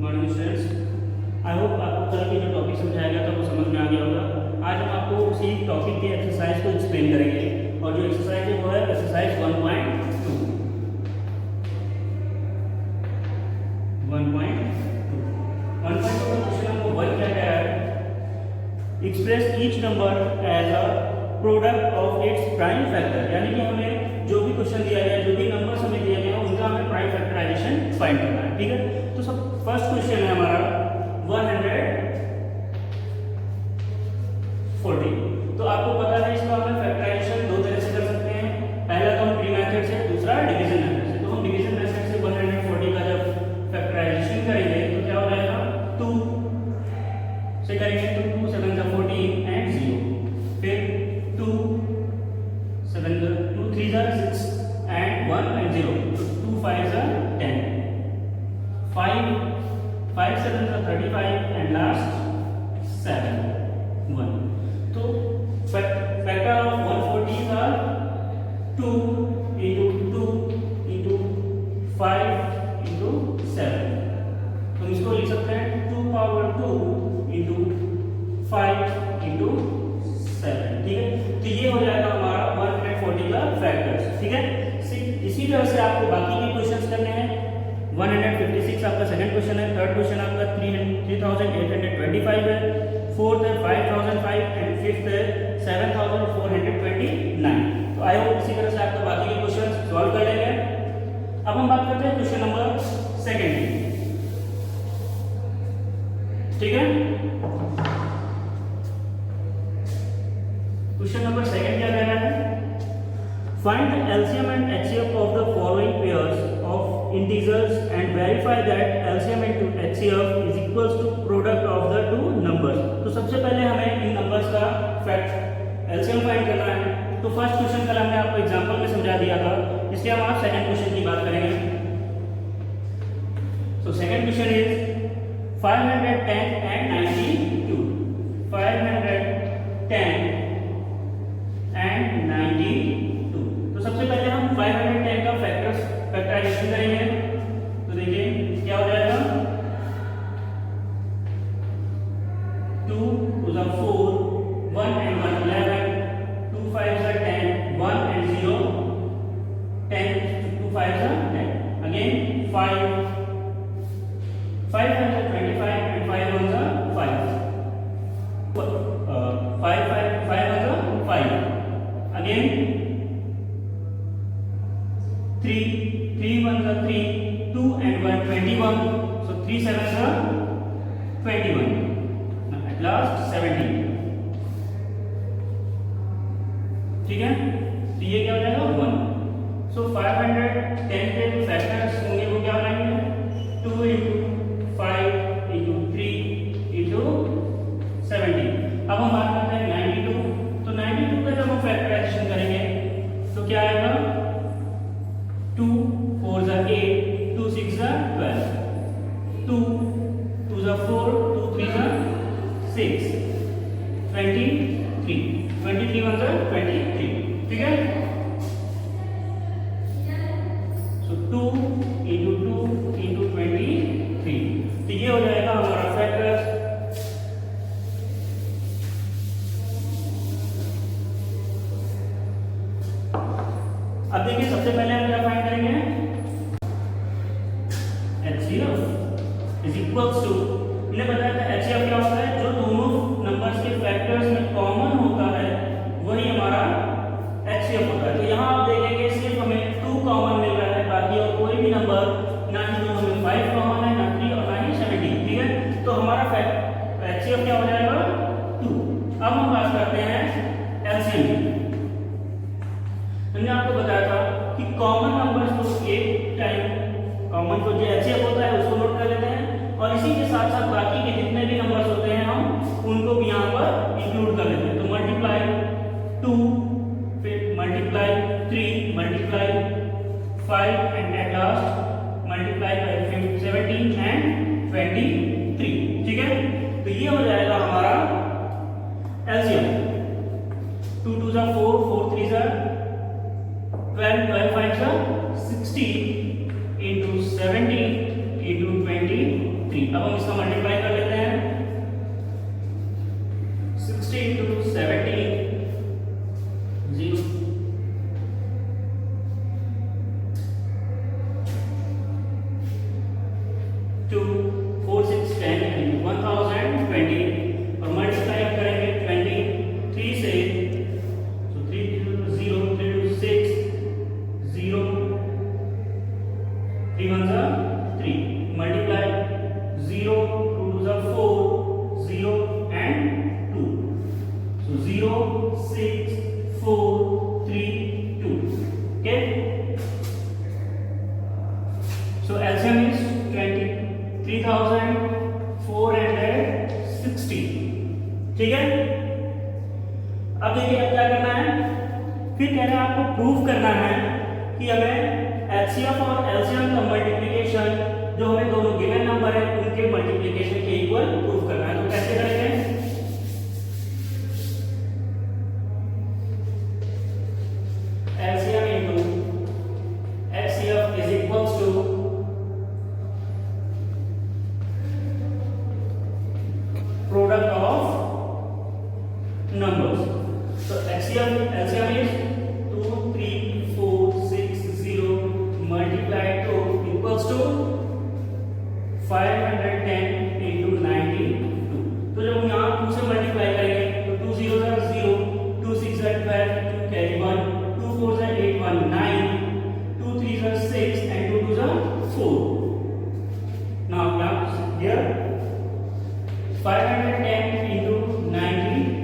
Morning students, I hope आपको कल के जो टॉपिक समझाया गया था वो समझ में आ गया होगा। आज हम आपको उसी टॉपिक के एक्सरसाइज को एक्सप्लेन करेंगे और जो एक्सरसाइज है वो है एक्सरसाइज 1.2 का क्वेश्चन हमको वन क्या कह रहा है, express each number as a product of its prime factor. यानी कि हमें जो भी क्वेश्चन दिया गया, जो भी नंबर्स हमें दिया गया उनका हमें प्राइम फैक्टराइजेशन फाइंड करना है। ठीक है, तो सब फर्स्ट क्वेश्चन है हमारा 140। तो आपको पता है इसका हमें फैक्टराइजेशन दो तरह से कर सकते हैं। पहला तो हम ट्री मेथड से, दूसरा डिवीजन मेथड से। तो हम डिवीजन मेथड से 140 का जब फैक्टराइजेशन करेंगे तो क्या हो जाएगा, 2 से करेंगे तो 2 7 14 एंड 0, फिर 2 7 2 3 6 एंड 1 एंड 0, तो 2 5 10, 5 5 7 35 एंड लास्ट 7 1। तो factor of 140 are 2 into 2 into 5 into 7। तो इसको लिख सकते हैं 2 power 2 into 5 into 7। ठीक है, तो ये हो जाएगा हमारा 140 का फैक्टर्स। ठीक है, इसी तरह से आपको बाकी के क्वेश्चंस करने हैं। 156 आपका सेकंड क्वेश्चन है, थर्ड क्वेश्चन आपका 3825 है, फोर्थ है 5005 एंड फिफ्थ है 7429। तो आई होप इसी तरह से आपका बाकी के क्वेश्चंस सॉल्व कर लेंगे। अब हम बात करते हैं क्वेश्चन नंबर सेकंड की। ठीक है, क्वेश्चन नंबर सेकंड क्या कह रहा है, find the LCM and HCF of the following pairs of integers and verify that LCM into HCF is equals to product of the two numbers. तो सबसे पहले हमें इन नंबर्स का फैक्ट एलसीएम फाइंड करना है। तो फर्स्ट क्वेश्चन कल हमने आपको एग्जांपल में समझा दिया था, इसलिए हम आज सेकंड क्वेश्चन की बात करेंगे। So second question is 510 and 92। 510 and 92। तो सबसे पहले हम 510 का फैक्टराइजेशन करेंगे। तो देखिए क्या हो जाएगा, 2 to the 4, 1 and 1 11, 2 5 are 10, 1 and 0 10, 2 5 are 10, again 5 5 5 are 25 and 5 1s are 5, 5 5 5 1s are 5, again 3 3 1s are 3, 2 and 1 21, so 3 7s are 21, at last 17। ठीक है, तो ये क्या हो जाएगा 1। सो 510 के जो फैक्टर्स होंगे वो क्या बनाएंगे, 2 into 5 into 3 into 17। अब हम बात करते हैं 92। तो 92 का जब हम फैक्टराइजेशन करेंगे तो क्या आएगा, 2 4 are 8, 2 6 are 12, 2 2 are 4, 2 3 are 6, 23 23 1s are 23। ठीक है, सो 2 into 2 into 23। तो ये हो जाएगा हमारा फैक्टर्स। अब देखिए सबसे पहले हम क्या फाइंड करेंगे, HCF इज इक्वल्स टू, हमने बताया था HCF क्या होता है, जो दोनों नंबर्स के फैक्टर्स में कॉमन होता है वही हमारा HCF होता है। तो यहाँ आप देखेंगे सिर्फ हमें 2 कॉमन मिल रहा है, बाकी और कोई भी नंबर ना ही दोनों में 5 कॉमन है, ना 3 और ना ही 17। ठीक है, तो हमारा HCF क्या हो जाएगा 2। अब हम बात करते हैं LCM। हमने आपको बताया था कि कॉमन नंबर्स को एक टाइम कॉमन को जो HCF होता है उसको नोट कर लेते हैं और इसी के साथ साथ बाकी के जितने भी नंबर्स होते हैं हम उनको भी यहाँ पर इंक्लूड कर लेते हैं। तो मल्टीप्लाई 2, फिर multiply 3, multiply 5 and at last multiply by 17 and 23। ठीक है, तो ये हो जाएगा हमारा LCM। 2 2 are 4, 4 3 are 12, 12 5 are 16 into 17 into 23। 3। अब हम इसका मल्टीप्लाई कर लेते हैं। 60 into 17 0 2 4 6 10 यानी 1020 और मल्टीप्लाई आप करेंगे 23 से, तो 3 0 3 6 0 3 1 3 multiply 0 2 2 4 0 and 2, so 0 6 4 3 2, okay, so LCM is 23,460, ठीक है। अब देखिए अब क्या करना है, फिर कह रहे हैं आपको प्रूफ करना है कि हमें एचसीएफ और एलसीएम का मल्टीप्लिकेशन जो हमें दोनों गिवन नंबर है उनके मल्टीप्लिकेशन के इक्वल प्रूफ करना है। तो कैसे करेंगे, LCM into HCF is equals to product of numbers. So LCM is 2 3 4 6 0 multiplied to equals to 510 into 92. तो जब हम यहाँ 2 से मल्टीप्लाई करेंगे तो 2 0 are 0, 2 6 are 12, 2 carry 1, 2 4 are 8 1 9, 2 3 are 6 and 2 2 are 4. Now here 510 into 92.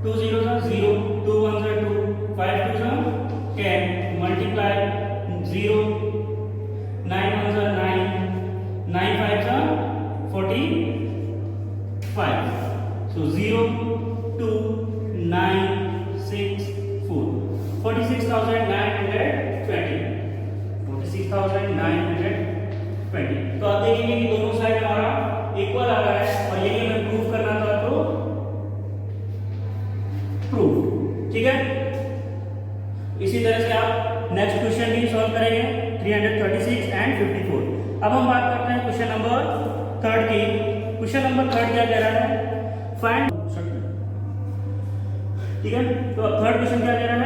2 zeros are 0, 2 ones are 2, 5 twos are 10, multiply 0, 9 ones are 9, 9 fives are 45. So 0, 2, 9, 6, 4. 46,920. 46,920. तो आप देखेंगे कि दोनों साइड हमारा इक्वल आ रहा है और यही हमें प्रूफ करना था, तो प्रूफ, ठीक है। इसी तरह से आप नेक्स्ट क्वेश्चन भी सॉल्व करेंगे 336 एंड 54। अब हम बात करते हैं क्वेश्चन नंबर 3 की। क्वेश्चन नंबर 3 क्या कह रहा है, फाइंड, ठीक है। तो थर्ड क्वेश्चन क्या कह रहा है,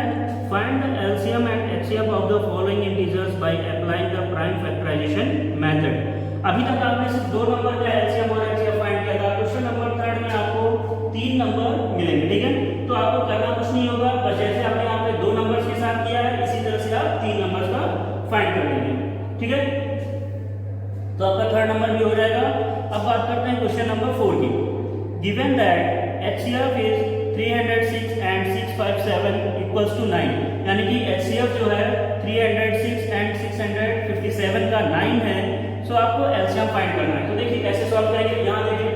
find the LCM and HCF of the following integers by applying the prime factorisation method. अभी तक आपने सिर्फ 2 नंबर का एलसीएम और एचसीएफ फाइंड किया था। क्वेश्चन नंबर 3 में आपको 3 नंबर मिलेंगे, ठीक है। तो आपको करना कुछ नहीं होगा, बस जैसे आपने यहाँ पे 2 नंबर्स के साथ किया है इसी तरह से आप 3 नंबर्स का फाइंड कर लेंगे, ठीक है। तो आपका थर्ड नंबर भी हो जाएगा। अब बात करते हैं क्वेश्चन नंबर 4 की। Given that HCF is 306 and 657 equals to 9, यानी कि एचसीएफ जो है 306 एंड 657 का 9 है। सो आपको एलसीएम फाइंड करना है। तो देखिए कैसे सॉल्व करेंगे। यहाँ देखिए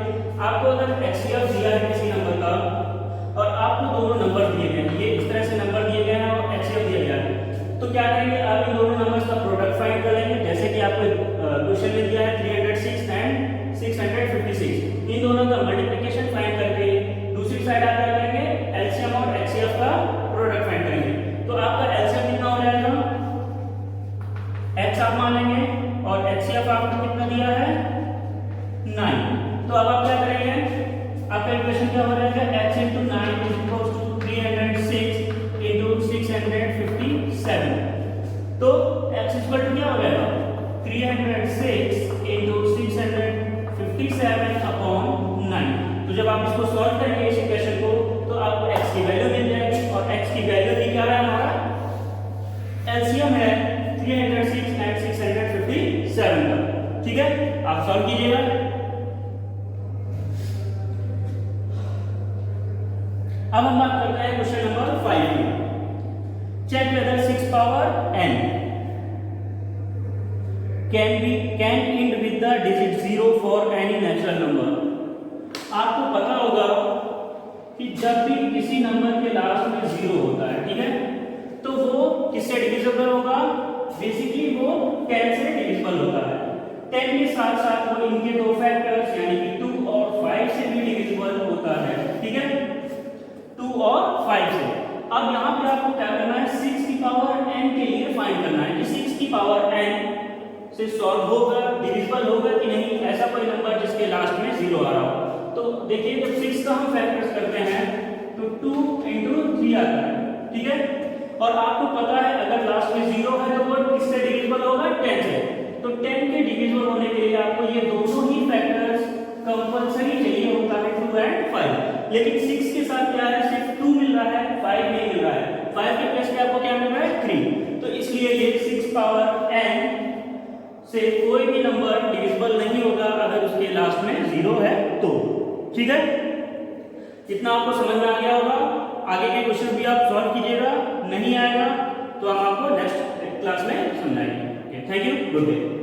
आपको अगर एचसीएफ दिया है किसी नंबर का और आपको दोनों नंबर दिए गए हैं, ये इस तरह से नंबर दिए गए हैं और एचसीएफ दिया गया है, तो क्या करेंगे, आप इन दोनों नंबर्स का प्रोडक्ट फाइंड कर लेंगे। जैसे कि आपको क्वेश्चन में दिया है 306 एंड 656, इन दोनों का मल्टीप्लिकेशन फाइंड करके दूसरी साइड आप क्या करेंगे, एलसीएम और एचसीएफ का प्रोडक्ट फाइंड करेंगे। तो आपका एलसीएम कितना हो जाएगा, x आप मान लेंगे और एचसीएफ आपको कितना दिया है 9। तो अब आप क्या करेंगे, आपका इक्वेशन क्या हो जाएगा, x into 9 is equals to 306 into 657। तो x इक्वल टू क्या हो जाएगा, 306 into 657 अपॉन 9। तो जब आप इसको सॉल्व करेंगे इस इक्वेशन को, तो आपको x की वैल्यू मिल जाएगी और x की वैल्यू भी क्या है, हमारा एलसीएम है 306 एंड 657 का, ठीक है। आप सॉल्व कीजिएगा। अब हम बात करते हैं क्वेश्चन नंबर 5 की। Check whether 6 power n can end with the digit 0 for any natural number। आपको पता होगा कि जब भी किसी नंबर के लास्ट में 0 होता है, ठीक है, तो वो किससे डिविजिबल होगा, बेसिकली वो 10 से डिविजिबल होता है। 10 के साथ साथ वो इनके 2 फैक्टर्स यानी कि 2 और 5 से भी डिविजिबल होता है, ठीक है, 2 और 5 से। अब यहाँ पे आपको क्या करना है, 6 की पावर n के लिए फाइंड करना है कि 6 की पावर n से सॉल्व होगा, डिविजिबल होगा कि नहीं, ऐसा कोई नंबर जिसके लास्ट में 0 आ रहा हो। तो देखिए जब 6 का हम फैक्टर्स करते हैं तो 2 into 3 आता है, ठीक है। और आपको पता है अगर लास्ट में 0 है तो वो किससे डिविजिबल होगा, 10 से। तो 10 के डिविजिबल होने के लिए आपको ये दोनों ही फैक्टर्स कंपलसरी चाहिए होता है, 2 and 5। लेकिन 6 के साथ क्या है, सिर्फ 2 मिल रहा है, 5 नहीं मिल रहा है। 5 के प्लेस में आपको क्या मिल रहा है, 3। तो इसलिए ये 6 पावर n से कोई भी नंबर डिविजिबल नहीं होगा अगर उसके लास्ट में 0 है तो, ठीक है। इतना आपको समझ में आ गया होगा। आगे के क्वेश्चन भी आप सॉल्व कीजिएगा, नहीं आएगा तो हम आपको नेक्स्ट क्लास में समझाएंगे। Thank you, good day.